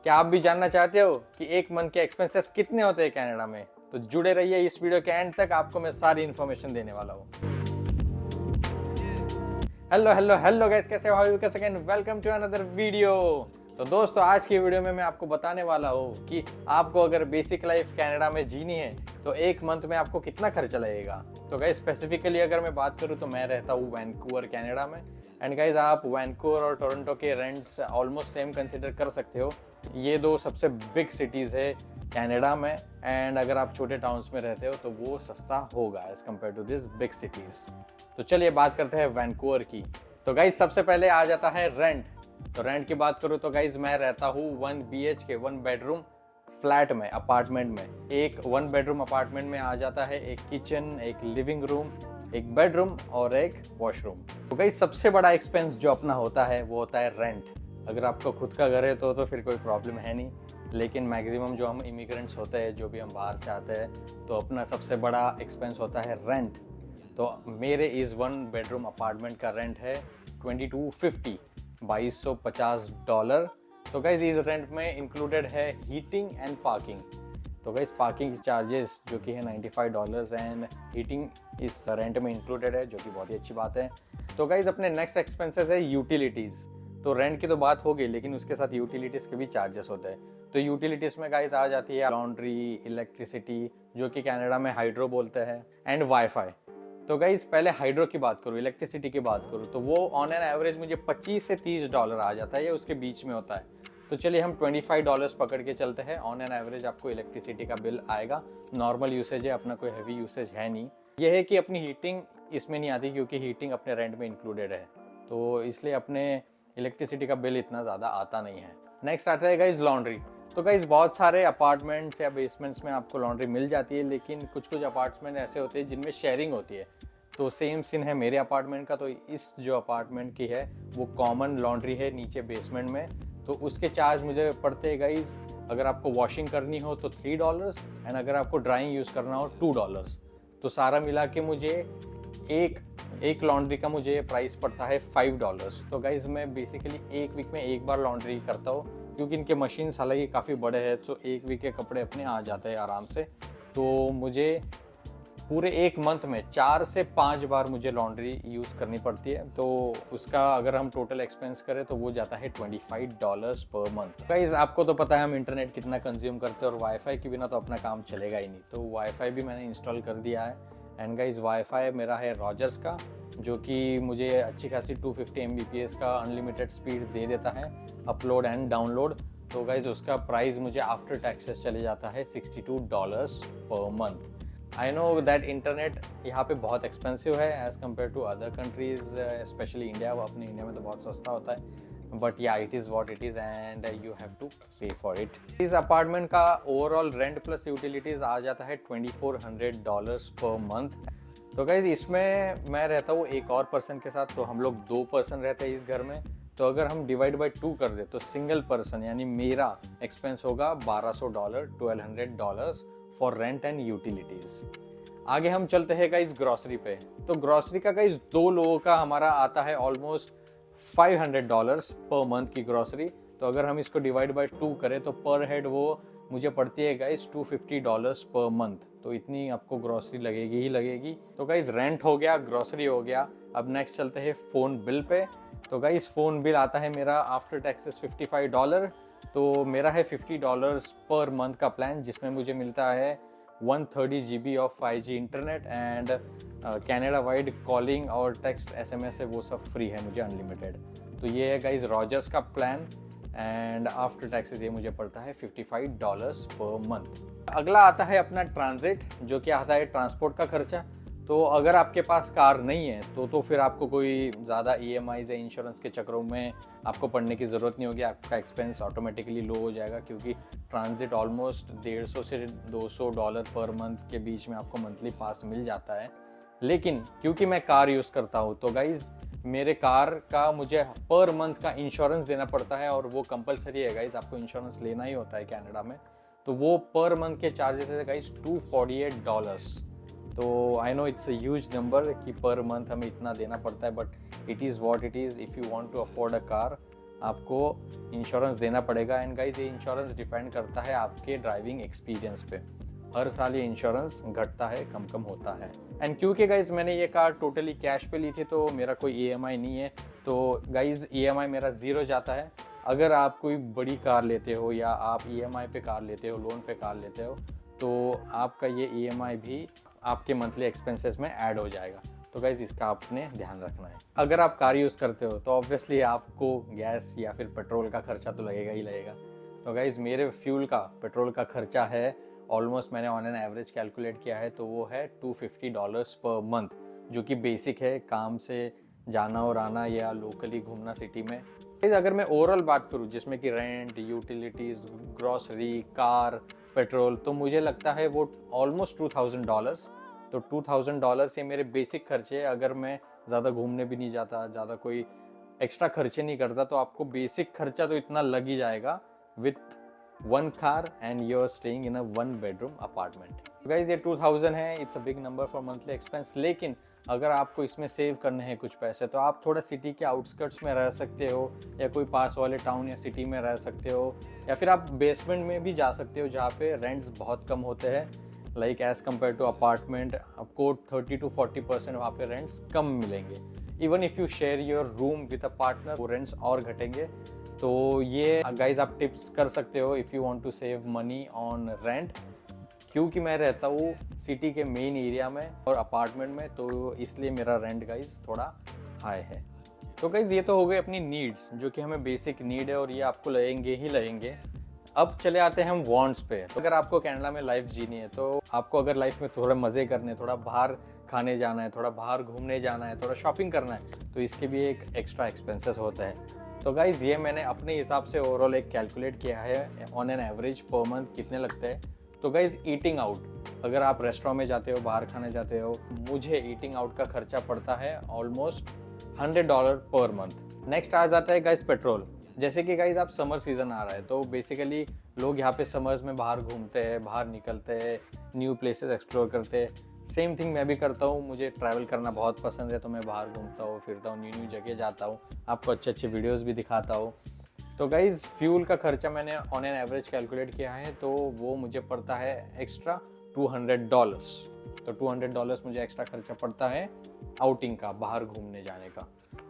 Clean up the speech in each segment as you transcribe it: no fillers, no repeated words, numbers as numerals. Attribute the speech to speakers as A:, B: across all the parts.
A: क्या आप भी जानना चाहते हो कि एक मंथ के एक्सपेंसेस कितने होते हैं कनाडा में? तो जुड़े रहिए इस वीडियो के एंड तक, आपको मैं सारी इन्फॉर्मेशन देने वाला हूँ। हेलो हेलो हेलो गाइस, कैसे हो? How you second, welcome to another video. तो दोस्तों, आज की वीडियो में मैं आपको बताने वाला हूँ कि आपको अगर बेसिक लाइफ कनाडा में जीनी है तो एक मंथ में आपको कितना खर्चा लगेगा। तो गाइस, स्पेसिफिकली अगर मैं बात करूँ तो मैं रहता हूँ वैंकूवर कनाडा में। एंड गाइज, आप वैंकूवर और टोरंटो के रेंट्स ऑलमोस्ट सेम कंसिडर कर सकते हो। ये दो सबसे बिग सिटीज़ है कनाडा में। एंड अगर आप छोटे टाउन्स में रहते हो तो वो सस्ता होगा as compare to this big cities. तो चलिए बात करते हैं वैंकूवर की। तो गाइज, सबसे पहले आ जाता है रेंट। तो रेंट की बात करूँ तो गाइज, मैं रहता हूँ 1 BHK 1 बेडरूम फ्लैट में, अपार्टमेंट में। एक 1 बेडरूम अपार्टमेंट में आ जाता है एक किचन, एक लिविंग रूम, एक बेडरूम और एक वॉशरूम। तो गाइस, सबसे बड़ा एक्सपेंस जो अपना होता है वो होता है रेंट। अगर आपका खुद का घर है तो फिर कोई प्रॉब्लम है नहीं, लेकिन मैक्सिमम जो हम इमिग्रेंट्स होते हैं, जो भी हम बाहर से आते हैं, तो अपना सबसे बड़ा एक्सपेंस होता है रेंट। तो मेरे इस 1 बेडरूम अपार्टमेंट का रेंट है $2250, $2250। तो गाइज, इस रेंट में इंक्लूडेड है हीटिंग एंड पार्किंग। तो गाइज, पार्किंग चार्जेस जो कि है $95 एंड हीटिंग इस रेंट में इंक्लूडेड है, जो कि बहुत ही अच्छी बात है। तो गाइज, अपने नेक्स्ट एक्सपेंसेस है यूटिलिटीज़। तो रेंट की तो बात हो गई, लेकिन उसके साथ यूटिलिटीज़ के भी चार्जेस होते हैं। तो यूटिलिटीज़ में गाइज आ जाती है लॉन्ड्री, इलेक्ट्रिसिटी जो कि कनाडा में हाइड्रो बोलते हैं, एंड वाईफाई। तो गाइज, पहले हाइड्रो की बात करूँ, इलेक्ट्रिसिटी की बात करूँ, तो वो ऑन एन एवरेज मुझे $25 से $30 आ जाता है, या उसके बीच में होता है। तो चलिए हम $25 पकड़ के चलते हैं। ऑन एन एवरेज आपको इलेक्ट्रिसिटी का बिल आएगा। नॉर्मल यूसेज है अपना, कोई हैवी यूसेज है नहीं। यह है कि अपनी हीटिंग इसमें नहीं आती, क्योंकि हीटिंग अपने रेंट में इंक्लूडेड है, तो इसलिए अपने इलेक्ट्रिसिटी का बिल इतना ज़्यादा आता नहीं है। नेक्स्ट आता है गाइज लॉन्ड्री। तो गाइज, बहुत सारे अपार्टमेंट्स या बेसमेंट्स में आपको लॉन्ड्री मिल जाती है, लेकिन कुछ कुछ अपार्टमेंट ऐसे होते हैं जिनमें शेयरिंग होती है। तो सेम सीन है मेरे अपार्टमेंट का। तो इस जो अपार्टमेंट की है वो कॉमन लॉन्ड्री है नीचे बेसमेंट में। तो उसके चार्ज मुझे पड़ते हैं गाइज, अगर आपको वॉशिंग करनी हो तो $3 एंड अगर आपको ड्राइंग यूज़ करना हो $2। तो सारा मिला के मुझे एक लॉन्ड्री का मुझे प्राइस पड़ता है $5। तो गाइज, मैं बेसिकली एक वीक में एक बार लॉन्ड्री करता हूँ, क्योंकि इनके मशीन्स हालांकि काफ़ी बड़े हैं, तो एक वीक के कपड़े अपने आ जाते हैं आराम से। तो मुझे पूरे एक मंथ में 4 से 5 बार मुझे लॉन्ड्री यूज़ करनी पड़ती है। तो उसका अगर हम टोटल एक्सपेंस करें तो वो जाता है $25 पर मंथ। गाइस, आपको तो पता है हम इंटरनेट कितना कंज्यूम करते हैं, और वाईफाई के बिना तो अपना काम चलेगा ही नहीं। तो वाईफाई भी मैंने इंस्टॉल कर दिया है। एंड गाइस, वाईफाई मेरा है रॉजर्स का, जो कि मुझे अच्छी खासी 250 Mbps का अनलिमिटेड स्पीड दे देता है, अपलोड एंड डाउनलोड। तो गाइज, उसका प्राइस मुझे आफ्टर टैक्सेस चले जाता है $62 per month. I know that internet यहाँ पे बहुत एक्सपेंसिव है as compare to other countries, specially India. वो अपने इंडिया में तो बहुत सस्ता होता है, but yeah it is what it is and you have to pay for it. इस अपार्टमेंट का ओवरऑल रेंट प्लस यूटिलिटीज़ आ जाता है $2400 पर मंथ। तो गाइज, इसमें मैं रहता हूँ एक और पर्सन के साथ, तो हम लोग 2 पर्सन रहते हैं इस घर में। तो अगर हम डिवाइड बाई 2 कर दे तो सिंगल पर्सन यानी मेरा एक्सपेंस होगा $1200, $1200 फॉर रेंट एंड यूटिलिटीज। आगे हम चलते हैं गाइज ग्रॉसरी पे। तो ग्रॉसरी का गाइज 2 लोगों का हमारा आता है ऑलमोस्ट $500 पर मंथ की ग्रॉसरी। तो अगर हम इसको डिवाइड बाय 2 करें तो पर हेड वो मुझे पड़ती है गाइज $250 पर मंथ। तो इतनी आपको ग्रॉसरी लगेगी ही लगेगी। तो गाइज, रेंट हो गया, ग्रॉसरी हो गया। अब नेक्स्ट चलते हैं फ़ोन बिल पे। तो गाइज, फ़ोन बिल आता है मेरा आफ्टर टैक्सेस $55। तो मेरा है $50 पर मंथ का प्लान, जिसमें मुझे मिलता है 130 GB of 5G internet and Canada wide calling और टेक्स्ट SMS है, वो सब फ्री है मुझे, अनलिमिटेड। तो ये है गाइज रॉजर्स का प्लान, एंड आफ्टर टैक्सेस ये मुझे पड़ता है $55 पर मंथ। अगला आता है अपना ट्रांजिट, जो कि आता है ट्रांसपोर्ट का खर्चा। तो अगर आपके पास कार नहीं है तो फिर आपको कोई ज़्यादा EMIs या इंश्योरेंस के चक्रों में आपको पड़ने की ज़रूरत नहीं होगी। आपका एक्सपेंस ऑटोमेटिकली लो हो जाएगा, क्योंकि ट्रांजिट ऑलमोस्ट $150 से $200 पर मंथ के बीच में आपको मंथली पास मिल जाता है। लेकिन क्योंकि मैं कार यूज़ करता हूँ, तो गाइज़ मेरे कार का मुझे पर मंथ का इंश्योरेंस देना पड़ता है, और वो कंपलसरी है गाइज़, आपको इंश्योरेंस लेना ही होता है कनाडा में। तो वो पर मंथ के चार्जेस है गाइज़ $248। तो I know it's a huge number कि पर मंथ हमें इतना देना पड़ता है, but it is what it is. If you want to afford a car, आपको इंश्योरेंस देना पड़ेगा। एंड गाइज ये इंश्योरेंस डिपेंड करता है आपके ड्राइविंग एक्सपीरियंस पे। हर साल ये इंश्योरेंस घटता है, कम कम होता है। एंड क्योंकि गाइज मैंने ये कार टोटली कैश पे ली थी तो मेरा कोई ईएमआई नहीं है, तो गाइज ईएमआई मेरा ज़ीरो जाता है। अगर आप कोई बड़ी कार लेते हो या आप ईएमआई पे कार लेते हो, लोन पे कार लेते हो, तो आपका ये ईएमआई भी आपके मंथली एक्सपेंसेस में ऐड हो जाएगा। तो गाइज इसका आपने ध्यान रखना है। अगर आप कार यूज़ करते हो तो ऑब्वियसली आपको गैस या फिर पेट्रोल का खर्चा तो लगेगा ही लगेगा। तो गाइज मेरे फ्यूल का, पेट्रोल का खर्चा है ऑलमोस्ट, मैंने ऑन एन एवरेज कैलकुलेट किया है तो वो है $250 पर मंथ, जो कि बेसिक है काम से जाना और आना या लोकली घूमना सिटी में। अगर मैं ओवरऑल बात करूँ जिसमें कि rent, utilities, grocery, car, petrol, तो मुझे लगता है वो ऑलमोस्ट $2000। तो $2000 से मेरे बेसिक खर्चे, अगर मैं ज़्यादा घूमने भी नहीं जाता, ज़्यादा कोई एक्स्ट्रा खर्चे नहीं करता, तो आपको बेसिक खर्चा तो इतना लग ही जाएगा with one car and you are staying in a 1 bedroom apartment. Guys ये 2000 है, it's a big number for monthly expense. लेकिन अगर आपको इसमें सेव करने हैं कुछ पैसे तो आप थोड़ा सिटी के आउटस्कर्ट्स में रह सकते हो, या कोई पास वाले टाउन या सिटी में रह सकते हो, या फिर आप बेसमेंट में भी जा सकते हो जहाँ पे रेंट्स बहुत कम होते हैं। Like as compare to apartment आपको 30 to 40% वहाँ पे रेंट्स कम मिलेंगे। Even if you share your room with a partner, वो रेंट्स और घटेंगे। तो ये गाइज आप टिप्स कर सकते हो if you want to save money on rent. क्योंकि मैं रहता हूँ सिटी के मेन एरिया में और अपार्टमेंट में, तो इसलिए मेरा रेंट गाइज थोड़ा हाई है। तो गाइज ये तो हो गए अपनी नीड्स, जो कि हमें बेसिक नीड है और ये आपको लगेंगे ही लगेंगे। अब चले आते हैं हम वांट्स पे। तो अगर आपको कनाडा में लाइफ जीनी है, तो आपको अगर लाइफ में थोड़ा मज़े करने, थोड़ा बाहर खाने जाना है, थोड़ा बाहर घूमने जाना है, थोड़ा शॉपिंग करना है, तो इसके भी एक एक्स्ट्रा एक्सपेंसेस होता है। तो गाइज़ ये मैंने अपने हिसाब से ओवरऑल एक कैलकुलेट किया है on an average per month कितने लगते हैं। तो गाइज़ ईटिंग आउट, अगर आप रेस्टोरेंट में जाते हो, बाहर खाने जाते हो, मुझे ईटिंग आउट का खर्चा पड़ता है ऑलमोस्ट $100 पर मंथ। नेक्स्ट आ जाता है गाइज़ पेट्रोल। जैसे कि गाइज़ आप समर सीज़न आ रहा है, तो बेसिकली लोग यहाँ पे समर्स में बाहर घूमते हैं, बाहर निकलते हैं, न्यू प्लेसेस एक्सप्लोर करते हैं। सेम थिंग मैं भी करता हूँ, मुझे ट्रैवल करना बहुत पसंद है, तो मैं बाहर घूमता हूँ, फिरता हूँ, न्यू न्यू जगह जाता हूँ, आपको अच्छे अच्छे वीडियोस भी दिखाता हूँ। तो गाइज़ फ्यूल का खर्चा मैंने ऑन एन एवरेज कैलकुलेट किया है, तो वो मुझे पड़ता है एक्स्ट्रा $200। तो $200 मुझे एक्स्ट्रा खर्चा पड़ता है आउटिंग का, बाहर घूमने जाने का।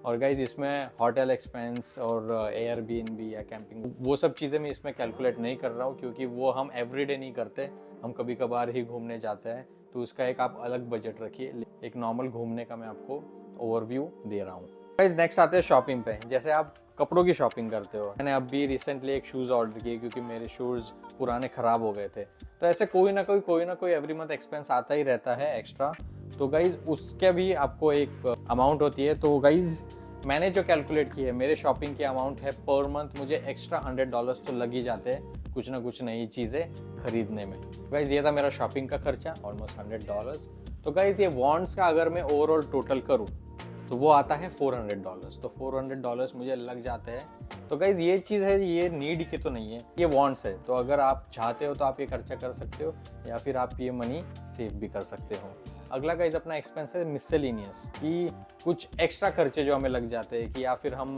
A: और गाइज़ इसमें होटल एक्सपेंस और एयरबीएनबी या कैंपिंग, वो सब चीज़ें मैं इसमें कैलकुलेट नहीं कर रहा हूँ, क्योंकि वो हम एवरीडे नहीं करते, हम कभी कभार ही घूमने जाते हैं। तो उसका एक आप अलग बजट रखिए, एक नॉर्मल घूमने का मैं आपको ओवरव्यू दे रहा हूँ। गाइस नेक्स्ट आते हैं शॉपिंग पे। जैसे आप कपड़ों की शॉपिंग करते हो, मैंने अभी रिसेंटली एक शूज़ ऑर्डर किए क्योंकि मेरे शूज़ पुराने ख़राब हो गए थे। तो ऐसे कोई ना कोई एवरी मंथ एक्सपेंस आता ही रहता है एक्स्ट्रा। तो गाइज़ उसके भी आपको एक अमाउंट होती है। तो गाइज़ मैंने जो कैलकुलेट की है, मेरे शॉपिंग की अमाउंट है पर मंथ मुझे एक्स्ट्रा $100 तो लग ही जाते हैं कुछ ना कुछ नई चीज़ें खरीदने में। गाइज़ ये था मेरा शॉपिंग का खर्चा ऑलमोस्ट $100। तो गाइज़ ये वॉन्ट्स का अगर मैं ओवरऑल टोटल करूँ तो वो आता है $400। तो $400 मुझे लग जाते हैं। तो गाइज़ ये चीज़ है, ये नीड की तो नहीं है, ये वॉन्ट्स है। तो अगर आप चाहते हो तो आप ये खर्चा कर सकते हो, या फिर आप ये मनी सेव भी कर सकते हो। अगला गाइज़ अपना एक्सपेंस है मिससेलेनियस, कि कुछ एक्स्ट्रा खर्चे जो हमें लग जाते हैं, कि या फिर हम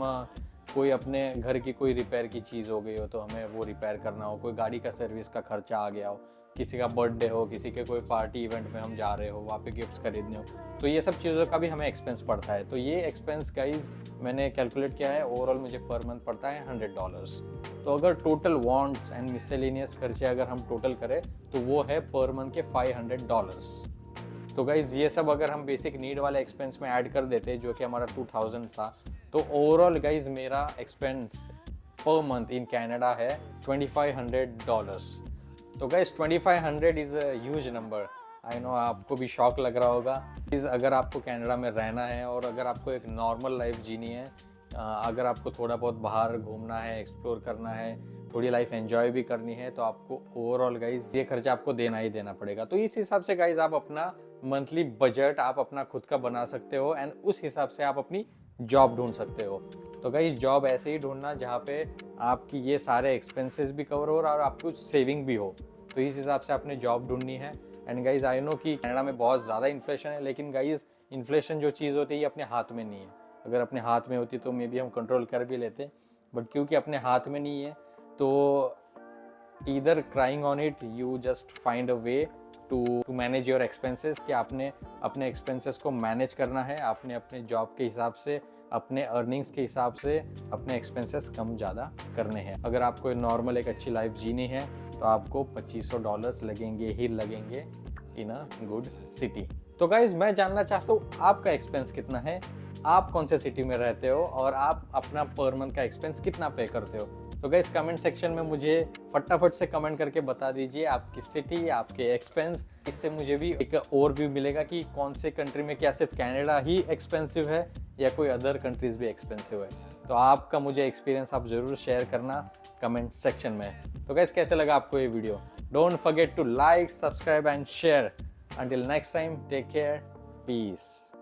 A: कोई अपने घर की कोई रिपेयर की चीज़ हो गई हो तो हमें वो रिपेयर करना हो, कोई गाड़ी का सर्विस का खर्चा आ गया हो, किसी का बर्थडे हो, किसी के कोई पार्टी इवेंट में हम जा रहे हो, वहाँ पे गिफ्ट्स खरीदने हो, तो ये सब चीज़ों का भी हमें एक्सपेंस पड़ता है। तो ये एक्सपेंस गाइज मैंने कैलकुलेट किया है, ओवरऑल मुझे पर मंथ पड़ता है $100। तो अगर टोटल वॉन्ट्स एंड मिससेलेनियस खर्चे अगर हम टोटल करें तो वो है पर मंथ के $500। तो गाइज ये सब अगर हम बेसिक नीड वाले एक्सपेंस में ऐड कर देते जो कि हमारा 2000 था, तो ओवरऑल गाइज मेरा expense per month in Canada है $2500। तो guys 2500 is a huge number. I know आपको भी शॉक लग रहा होगा। प्लीज़ अगर आपको कनाडा में रहना है और अगर आपको एक नॉर्मल लाइफ जीनी है, अगर आपको थोड़ा बहुत बाहर घूमना है, एक्सप्लोर करना है, थोड़ी लाइफ एंजॉय भी करनी है, तो आपको ओवरऑल गाइज ये खर्चा आपको देना ही देना पड़ेगा। तो इस हिसाब से गाइज आप अपना मंथली बजट आप अपना खुद का बना सकते हो, एंड उस हिसाब से आप अपनी जॉब ढूंढ सकते हो। तो गाइज जॉब ऐसे ही ढूंढना जहाँ पे आपकी ये सारे एक्सपेंसेस भी कवर हो और आपकी कुछ सेविंग भी हो। तो इस हिसाब से आपने जॉब ढूंढनी है। एंड गाइज आई नो कि कनाडा में बहुत ज़्यादा इन्फ्लेशन है, लेकिन गाइज इन्फ्लेशन जो चीज़ होती है ये अपने हाथ में नहीं है। अगर अपने हाथ में होती तो मे बी हम कंट्रोल कर भी लेते, बट क्योंकि अपने हाथ में नहीं है तो either crying on it, you just find a way to manage your expenses, कि आपने अपने एक्सपेंसेस को मैनेज करना है, आपने अपने जॉब के हिसाब से, अपने अर्निंग्स के हिसाब से अपने एक्सपेंसेस कम ज़्यादा करने हैं। अगर आपको नॉर्मल एक अच्छी लाइफ जीनी है तो आपको $2500 लगेंगे ही लगेंगे इन अ गुड सिटी। तो गाइज मैं जानना चाहता हूँ आपका एक्सपेंस कितना है, आप कौन से सिटी में रहते हो और आप अपना पर मंथ का एक्सपेंस कितना पे करते हो। तो गाइस कमेंट सेक्शन में मुझे फटाफट से कमेंट करके बता दीजिए आपकी सिटी, आपके एक्सपेंस। इससे मुझे भी एक ओवरव्यू मिलेगा कि कौन से कंट्री में, क्या सिर्फ कनाडा ही एक्सपेंसिव है या कोई अदर कंट्रीज भी एक्सपेंसिव है। तो आपका मुझे एक्सपीरियंस आप ज़रूर शेयर करना कमेंट सेक्शन में। तो गाइस कैसे लगा आपको ये video? Don't forget to like, subscribe and share. Until next time, take care. Peace.